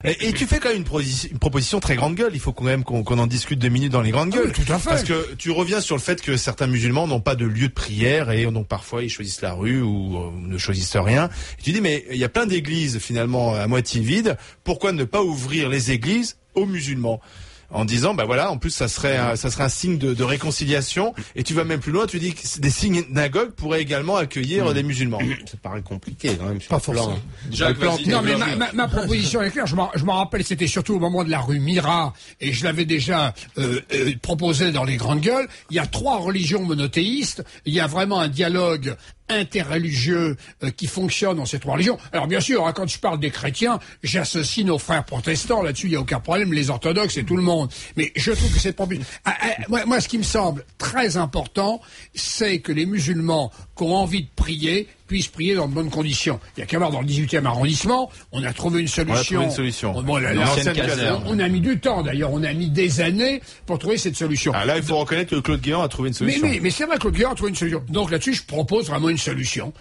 Et tu fais quand même une proposition très grande gueule. Il faut quand même qu'on en discute 2 minutes dans les grandes gueules. Oui, tout à fait. Parce que tu reviens sur le fait que certains musulmans n'ont pas de lieu de prière et donc parfois ils choisissent la rue ou ne choisissent rien. Et tu dis mais il y a plein d'églises finalement à moitié vides. Pourquoi ne pas ouvrir les églises aux musulmans ? En disant, bah voilà, en plus ça serait un signe de réconciliation. Et tu vas même plus loin, tu dis que des synagogues pourraient également accueillir des musulmans. Ça paraît compliqué quand même. Pas forcément. Non, mais ma proposition est claire. Je m'en rappelle, c'était surtout au moment de la rue Mira, et je l'avais déjà proposé dans les grandes gueules. Il y a 3 religions monothéistes. Il y a vraiment un dialogue interreligieux qui fonctionne dans ces 3 religions. Alors bien sûr, hein, quand je parle des chrétiens, j'associe nos frères protestants, là-dessus il n'y a aucun problème, les orthodoxes et tout le monde. Mais je trouve que c'est moi ce qui me semble très important, c'est que les musulmans qui ont envie de prier puissent prier dans de bonnes conditions. Il y a qu'à voir dans le 18e arrondissement, on a trouvé une solution. On a mis du temps d'ailleurs, on a mis des années pour trouver cette solution. Ah, là, il faut reconnaître que Claude Guéant a trouvé une solution. Mais c'est vrai, Claude Guéant a trouvé une solution. Donc là-dessus, je propose vraiment une solution.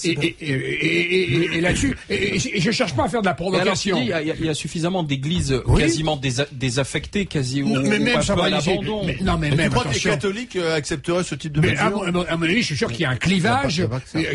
Et là-dessus, et je cherche pas à faire de la provocation. Alors, il y a suffisamment d'églises quasiment désaffectées, quasi mais même ça va l'abandon. Non, mais même tu crois que les catholiques accepteraient ce type de mesure? À mon avis, je suis sûr qu'il y a un clivage.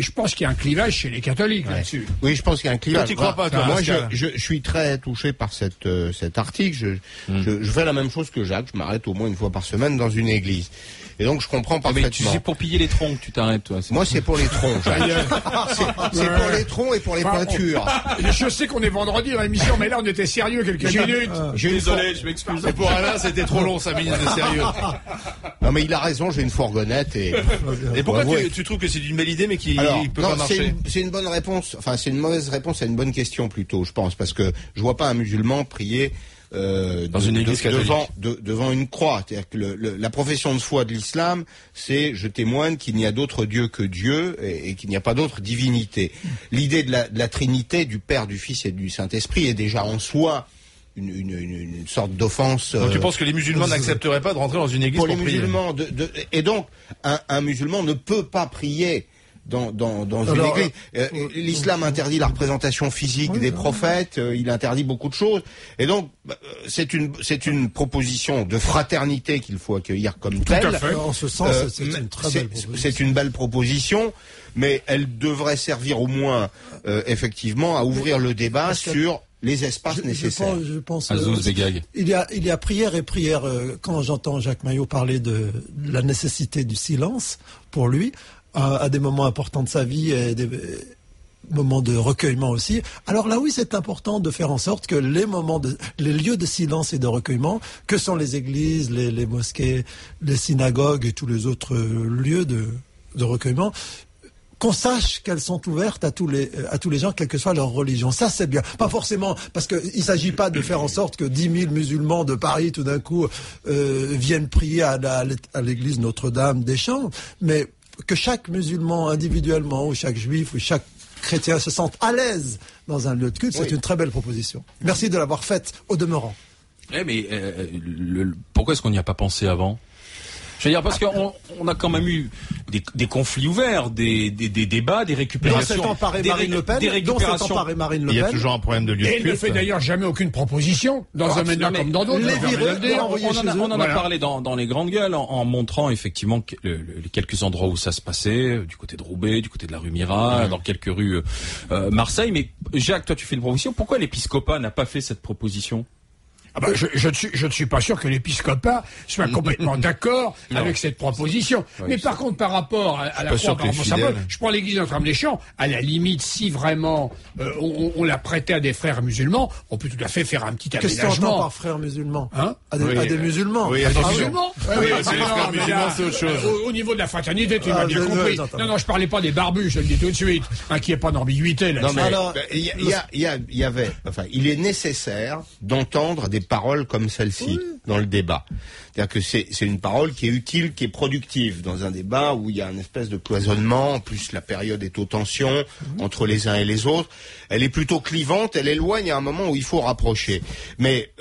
Je pense qu'il y a un clivage chez les catholiques là-dessus. Oui, je pense qu'il y a un clivage. Toi, tu crois pas, toi, moi, je suis très touché par cet article. Je fais la même chose que Jacques. Je m'arrête au moins une fois par semaine dans une église. Et donc, je comprends parfaitement. C'est pour piller les troncs que tu t'arrêtes, toi. Moi, c'est pour les troncs. C'est pour les troncs et pour les pointures. Je sais qu'on est vendredi dans l'émission, mais là, on était sérieux quelques minutes. Désolé, je m'excuse. Et pour Alain, c'était trop long, 5 minutes de sérieux. Non, mais il a raison, j'ai une fourgonnette et pourquoi tu trouves que c'est une belle idée, mais qui peut pas marcher? C'est une bonne réponse. Enfin, c'est une mauvaise réponse à une bonne question plutôt, je pense, parce que je vois pas un musulman prier dans une église catholique devant une croix. C'est-à-dire que la profession de foi de l'islam, c'est je témoigne qu'il n'y a d'autre Dieu que Dieu et qu'il n'y a pas d'autre divinité. L'idée de la Trinité, du Père, du Fils et du Saint-Esprit est déjà en soi une sorte d'offense. Donc tu penses que les musulmans n'accepteraient pas de rentrer dans une église pour prier? Et donc un musulman ne peut pas prier dans une église. L'islam interdit la représentation physique des prophètes, il interdit beaucoup de choses. Et donc, c'est une proposition de fraternité qu'il faut accueillir comme telle. Tout à fait. En ce sens, c'est une très belle proposition. C'est une belle proposition, mais elle devrait servir au moins, effectivement, à ouvrir le débat sur les espaces nécessaires. Je pense il y a prière et prière. Quand j'entends Jacques Maillot parler de la nécessité du silence, pour lui, à des moments importants de sa vie et des moments de recueillement aussi. Alors là, oui, c'est important de faire en sorte que les lieux de silence et de recueillement, que sont les églises, les mosquées, les synagogues et tous les autres lieux de recueillement, qu'on sache qu'elles sont ouvertes à tous les gens, quelle que soit leur religion. Ça, c'est bien. Pas forcément, parce qu'il ne s'agit pas de faire en sorte que 10 000 musulmans de Paris, tout d'un coup, viennent prier à l'église Notre-Dame des Champs, mais que chaque musulman individuellement, ou chaque juif, ou chaque chrétien se sente à l'aise dans un lieu de culte, c'est une très belle proposition. Merci de l'avoir faite au demeurant. Mais pourquoi est-ce qu'on n'y a pas pensé avant ? Je veux dire, parce qu'on a quand même eu des conflits ouverts, des débats, des récupérations. Dont s'est emparée Marine Le Pen. Il y a toujours un problème de lieu de culte. Et il ne fait d'ailleurs jamais aucune proposition dans un domaine comme dans d'autres. On en a parlé dans les grandes gueules en montrant effectivement les quelques endroits où ça se passait, du côté de Roubaix, du côté de la rue Mira, dans quelques rues Marseille. Mais Jacques, toi tu fais une proposition. Pourquoi l'épiscopat n'a pas fait cette proposition ? Je ne suis pas sûr que l'épiscopat soit complètement d'accord avec cette proposition. Oui, mais par contre, par rapport à la croix, je prends l'église Notre-Dame-des-Champs, à la limite, si vraiment on la prêtait à des frères musulmans, on peut tout à fait faire un petit aménagement. Qu'est-ce qu'on entend par frères musulmans ? À des musulmans. Oui, à des musulmans. Oui, les frères musulmans, c'est autre chose. Au niveau de la fraternité, tu m'as bien compris. Non, je parlais pas des barbus, je le dis tout de suite, qui est pas d'ambiguïté là-dessus. Il est nécessaire d'entendre des paroles comme celle-ci dans le débat. C'est-à-dire que c'est une parole qui est utile, qui est productive dans un débat où il y a une espèce de cloisonnement. En plus, la période est aux tensions entre les uns et les autres. Elle est plutôt clivante, elle éloigne à un moment où il faut rapprocher. Mais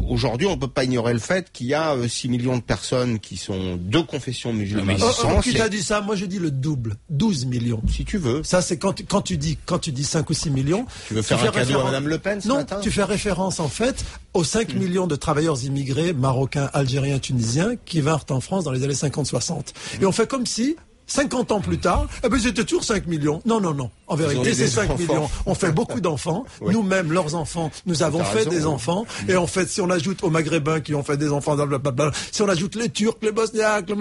aujourd'hui, on ne peut pas ignorer le fait qu'il y a 6 millions de personnes qui sont de confession musulmane. Qui t'a dit ça? Moi, je dis le double. 12 millions. Si tu veux. Ça, c'est quand tu dis 5 ou 6 millions. Tu veux faire un cadeau à Madame Le Pen ce matin? Non, tu fais référence, en fait, aux 5 millions de travailleurs immigrés, marocains, algériens, tunisiens, qui vinrent en France dans les années 50-60. Et on fait comme si, 50 ans plus tard, c'était toujours 5 millions. Non. En vérité, c'est 5 millions. On fait beaucoup d'enfants. Oui. Nous-mêmes, leurs enfants, nous avons fait des enfants. Et en fait, si on ajoute aux Maghrébins qui ont fait des enfants, si on ajoute les Turcs, les Bosniaques,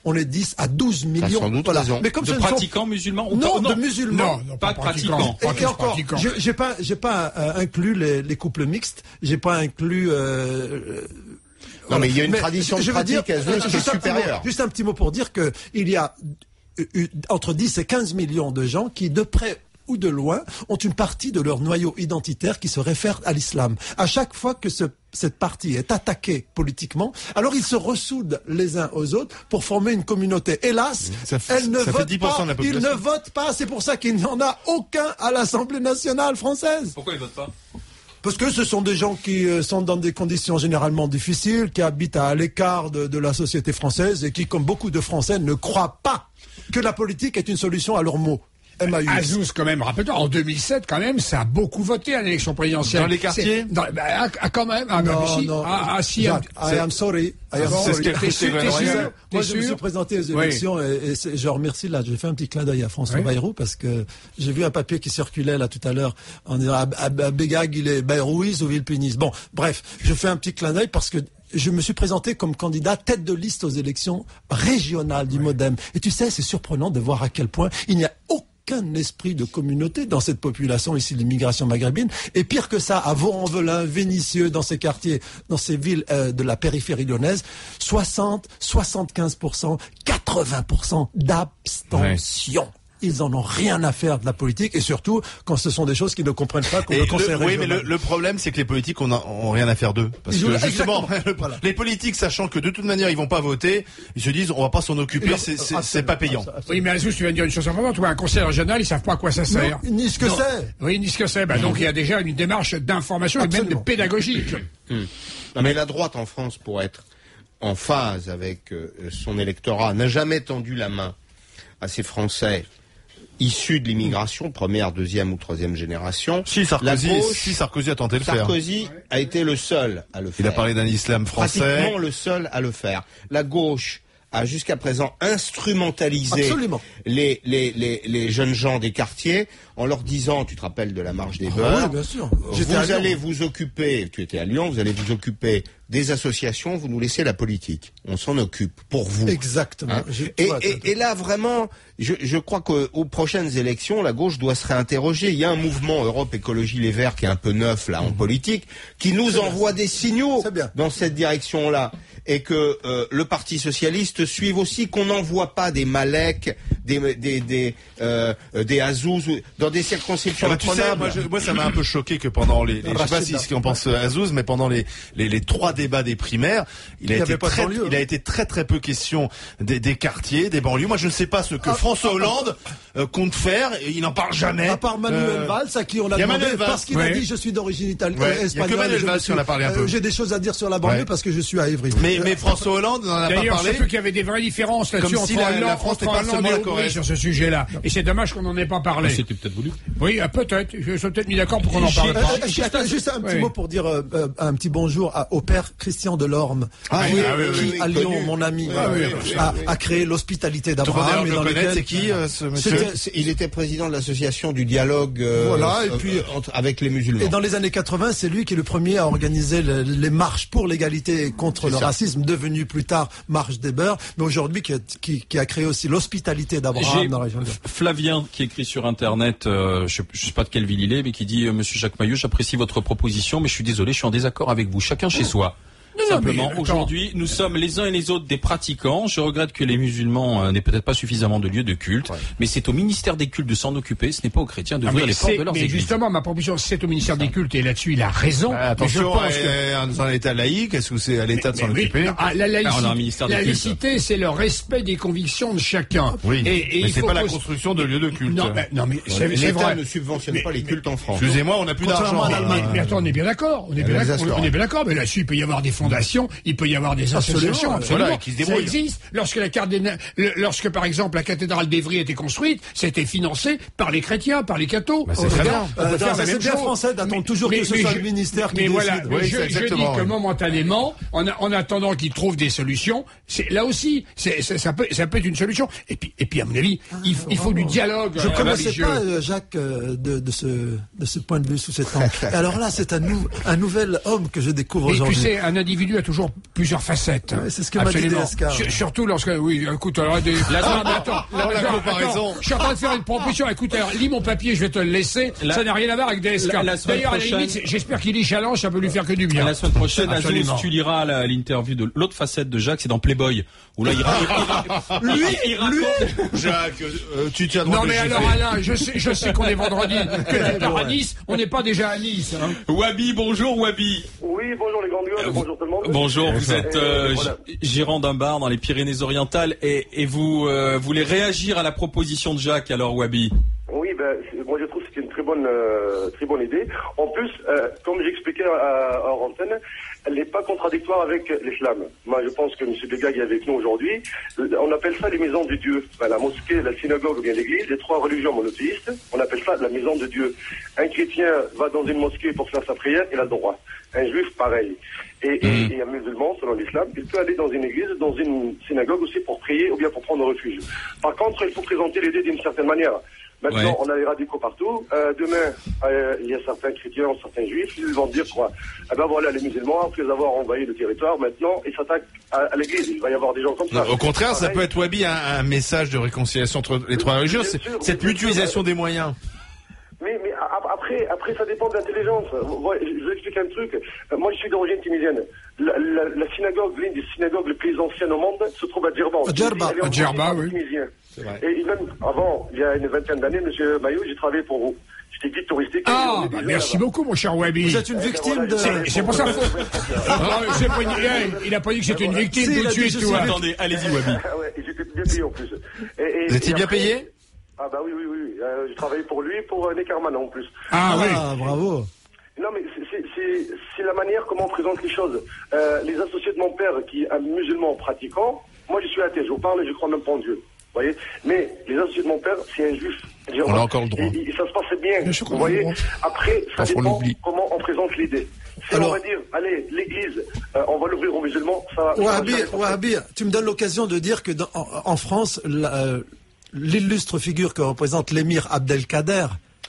on est 10 à 12 millions. Sans doute raison. Mais comme de pratiquants musulmans? Non, de musulmans. Non, pas de pratiquants. Et encore, j'ai pas inclus les couples mixtes. J'ai pas inclus. Non, mais il y a une tradition de pratique qui est supérieure. Juste un petit mot pour dire que il y a entre 10 et 15 millions de gens qui, de près ou de loin, ont une partie de leur noyau identitaire qui se réfère à l'islam. À chaque fois que cette partie est attaquée politiquement, alors ils se ressoudent les uns aux autres pour former une communauté. Hélas, ils ne votent pas. C'est pour ça qu'il n'y en a aucun à l'Assemblée nationale française. Pourquoi ils votent pas? Parce que ce sont des gens qui sont dans des conditions généralement difficiles, qui habitent à l'écart de la société française et qui, comme beaucoup de Français, ne croient pas que la politique est une solution à leurs maux. Azouz, quand même, rappelle-toi, en 2007, quand même, ça a beaucoup voté à l'élection présidentielle. Dans les quartiers? Quand même. Si. I am sorry. T'es sûr? Moi, je me suis présenté aux élections et je remercie, là, j'ai fait un petit clin d'œil à François Bayrou parce que j'ai vu un papier qui circulait là tout à l'heure en disant à Bégag, il est Bayrouis ou Villepénis. Bon, bref, je fais un petit clin d'œil parce que je me suis présenté comme candidat tête de liste aux élections régionales du MoDem. Et tu sais, c'est surprenant de voir à quel point il n'y a aucun esprit de communauté dans cette population ici, l'immigration maghrébine. Et pire que ça, à Vaux-en-Velin, Vénissieux, dans ces quartiers, dans ces villes de la périphérie lyonnaise, 60, 75%, 80% d'abstention. Ils en ont rien à faire de la politique et surtout quand ce sont des choses qu'ils ne comprennent pas comme le conseil régional. Oui, mais le problème c'est que les politiques ont rien à faire d'eux parce que justement les politiques, sachant que de toute manière ils vont pas voter, ils se disent on va pas s'en occuper, c'est pas payant. Oui, mais Azouz, tu viens de dire une chose importante, un conseil régional, ils savent pas à quoi ça sert. Ni ce que c'est. Oui, ni ce que c'est. Donc il y a déjà une démarche d'information et même de pédagogique. Non, mais la droite en France, pour être en phase avec son électorat, n'a jamais tendu la main à ces Français issus de l'immigration, première, deuxième ou troisième génération. Si Sarkozy a tenté de le faire. Sarkozy a été le seul à le faire. Il a parlé d'un islam français. Pratiquement le seul à le faire. La gauche a jusqu'à présent instrumentalisé les jeunes gens des quartiers en leur disant, tu te rappelles de la marche des beurs, oui, bien sûr. Vous allez vous occuper, tu étais à Lyon, vous allez vous occuper des associations, vous nous laissez la politique. On s'en occupe pour vous. Exactement. Hein, et là, vraiment, je crois qu'aux prochaines élections, la gauche doit se réinterroger. Il y a un mouvement Europe Écologie Les Verts qui est un peu neuf là en politique, qui nous envoie des signaux dans cette direction-là. Et que le Parti Socialiste suive aussi, qu'on n'envoie pas des Malek, des Azouz dans des circonscriptions imprenables. Moi, ça m'a un peu choqué que pendant je sais pas si ce qu'on pense Azouz, mais pendant les 3 débats des primaires, il a été très très peu question des quartiers, des banlieues. Moi, je ne sais pas ce que François Hollande compte faire. Il n'en parle jamais. À part Manuel Valls, à qui on a demandé parce qu'il a dit je suis d'origine espagnole. Il y a que Manuel Valls qui en a parlé un peu. J'ai des choses à dire sur la banlieue parce que je suis à Évry. Mais François Hollande n'en a pas parlé. D'ailleurs, surtout qu'il y avait des vraies différences là-dessus entre la France n'est pas seulement la Corée sur ce sujet-là. Et c'est dommage qu'on n'en ait pas parlé. C'était peut-être voulu. Oui, peut-être. Je suis peut-être mis d'accord pour qu'on en parle pas. Juste un petit mot pour dire un petit bonjour au père Christian Delorme, qui à Lyon, mon ami, a créé l'hospitalité d'Abraham. C'est qui ce monsieur? Il était président de l'association du dialogue avec les musulmans. Et dans les années 80, c'est lui qui est le premier à organiser les marches pour l'égalité et contre le racisme, devenu plus tard Marche des Beurs, mais aujourd'hui qui a créé aussi l'hospitalité d'Abraham dans la région de... Flavien qui écrit sur Internet, je sais pas de quelle ville il est, mais qui dit Monsieur Jacques Maillot, j'apprécie votre proposition, mais je suis désolé, je suis en désaccord avec vous. Chacun chez soi. Simplement, aujourd'hui, nous sommes les uns et les autres des pratiquants. Je regrette que les musulmans n'aient peut-être pas suffisamment de lieux de culte, mais c'est au ministère des cultes de s'en occuper. Ce n'est pas aux chrétiens d'ouvrir les portes de leurs églises. Mais justement, ma proposition, c'est au ministère des cultes, et là-dessus, il a raison. Attention, dans un État laïque, est-ce que c'est à l'État de s'en occuper? La laïcité, c'est le respect des convictions de chacun. Oui, mais c'est pas la construction de lieux de culte. Non, mais l'État ne subventionne pas les cultes en France. Excusez-moi, on n'a plus d'argent. Mais attends, on est bien d'accord. On est bien d'accord. Mais là-dessus, il peut y avoir des fondations, il peut y avoir des associations. Absolument. Ça existe. Lorsque, par exemple, la cathédrale d'Évry a été construite, c'était financé par les chrétiens, par les cathos. C'est très bien. C'est bien français d'attendre toujours que ce soit le ministère qui décide. Je dis que momentanément, en attendant qu'ils trouvent des solutions, là aussi, ça peut être une solution. Et puis, à mon avis, il faut du dialogue. Je ne connaissais pas Jacques de ce point de vue, sous cet angle. Alors là, c'est un nouvel homme que je découvre aujourd'hui. Tu sais, un individu a toujours plusieurs facettes. Ouais, c'est ce que m'a dit DSK. Surtout lorsque, écoute, alors, la comparaison. Je suis en train de faire une proposition. Écoute, alors, lis mon papier, je vais te le laisser. Ça n'a rien à voir avec DSK. D'ailleurs, à la limite, j'espère qu'il lit Challenge, ça peut lui faire que du bien. La semaine prochaine, Azouz, tu liras l'interview de l'autre facette de Jacques, c'est dans Playboy. Où là, il raconte. Jacques, tu tiens droit. Non, mais alors, Alain, je sais qu'on est vendredi, que tu pars à Nice. On n'est pas déjà à Nice, hein. Wabi, bonjour, Wabi. Oui, bonjour les grandes gueules, bonjour tout le monde. Bonjour, vous êtes gérant d'un bar dans les Pyrénées-Orientales et vous voulez réagir à la proposition de Jacques, alors Wabi? Oui, moi je trouve que c'est une très bonne idée. En plus, comme j'expliquais à antenne, elle n'est pas contradictoire avec l'islam. Moi, je pense que M. Begag est avec nous aujourd'hui. On appelle ça les maisons de Dieu. La mosquée, la synagogue ou bien l'église, les trois religions monothéistes, on appelle ça la maison de Dieu. Un chrétien va dans une mosquée pour faire sa prière, il a le droit. Un juif, pareil. Et un musulman, selon l'islam, il peut aller dans une église, dans une synagogue aussi pour prier ou bien pour prendre refuge. Par contre, il faut présenter les deux d'une certaine manière. Maintenant, on a les radicaux partout. Demain, il y a certains chrétiens, certains juifs, ils vont dire quoi? Eh ben voilà, les musulmans, après avoir envahi le territoire, maintenant, ils s'attaqent à l'église. Il va y avoir des gens comme ça. Au contraire, ça peut être, Wabi, un message de réconciliation entre les trois religions, cette mutualisation des moyens. Mais après, ça dépend de l'intelligence. Je vous explique un truc. Moi, je suis d'origine tunisienne. La synagogue, l'une des synagogues les plus anciennes au monde, se trouve à Djerba. À Djerba, oui. Et même avant, il y a une vingtaine d'années, Monsieur Maillot, j'ai travaillé pour vous. J'étais guide touristique. Merci beaucoup, mon cher Wabi. Vous êtes une victime de... C'est pour ça il n'a pas dit que c'était une victime tout de suite, tu vois. Attendez, allez-y, Wabi. J'étais bien payé en plus. Vous étiez bien payé? Ah bah oui. J'ai travaillé pour lui, pour Neckerman en plus. Oui, bravo. Non mais c'est la manière comment on présente les choses. Les associés de mon père, qui est un musulman pratiquant, moi je suis athée, je vous parle et je crois même pas en Dieu. Vous voyez? Mais les associés de mon père, c'est un juif. On a encore le droit. Et ça se passait bien. Vous voyez? Après, ça dépend comment on présente l'idée. Si on va dire, allez, l'église, on va l'ouvrir aux musulmans, ça... Wahabi, tu me donnes l'occasion de dire que en France, l'illustre figure que représente l'émir Abdelkader,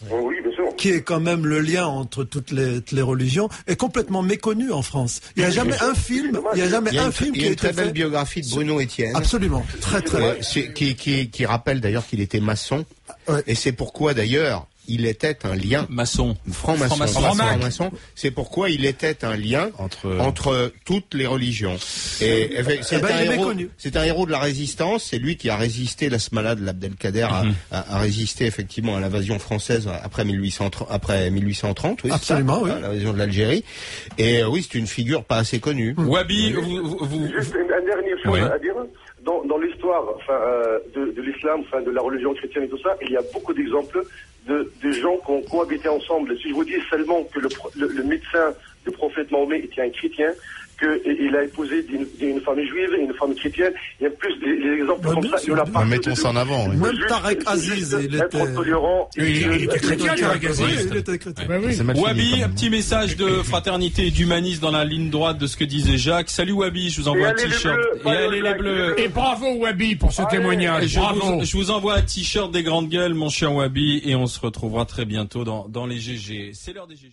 oui, bien sûr, qui est quand même le lien entre toutes les religions, est complètement méconnu en France. Il n'y a jamais un film, qui a été fait. Il y a une très belle biographie de Bruno Etienne. Absolument, très. Qui rappelle d'ailleurs qu'il était maçon. Ouais. Et c'est pourquoi d'ailleurs il était un lien franc-maçon. C'est pourquoi il était un lien entre toutes les religions. Et c'est un héros de la résistance. C'est lui qui a résisté, l'Asmala de l'Abdelkader a résisté effectivement à l'invasion française après 1830. Oui, absolument, oui. L'invasion de l'Algérie. Et oui, c'est une figure pas assez connue. Wabi, juste une dernière chose à dire. Dans l'histoire de l'islam, de la religion chrétienne et tout ça, il y a beaucoup d'exemples de gens qui ont cohabité ensemble. Si je vous dis seulement que le médecin du prophète Mahomet était un chrétien, qu'il a épousé une femme juive et une femme chrétienne, il y a plus des exemples comme ça. Il y en a pas. Mettons ça en avant. Oui. Même Tarek Aziz, il était tolérant. Il était chrétien, Tarek Aziz. Il était chrétien. Wabi, un petit message de fraternité et d'humanisme dans la ligne droite de ce que disait Jacques. Salut Wabi, je vous envoie un t-shirt. Et allez les bleus. Et bravo Wabi pour ce témoignage. Bravo. Je vous envoie un t-shirt des grandes gueules, mon cher Wabi, et on se retrouvera très bientôt dans les GG. C'est l'heure des GG.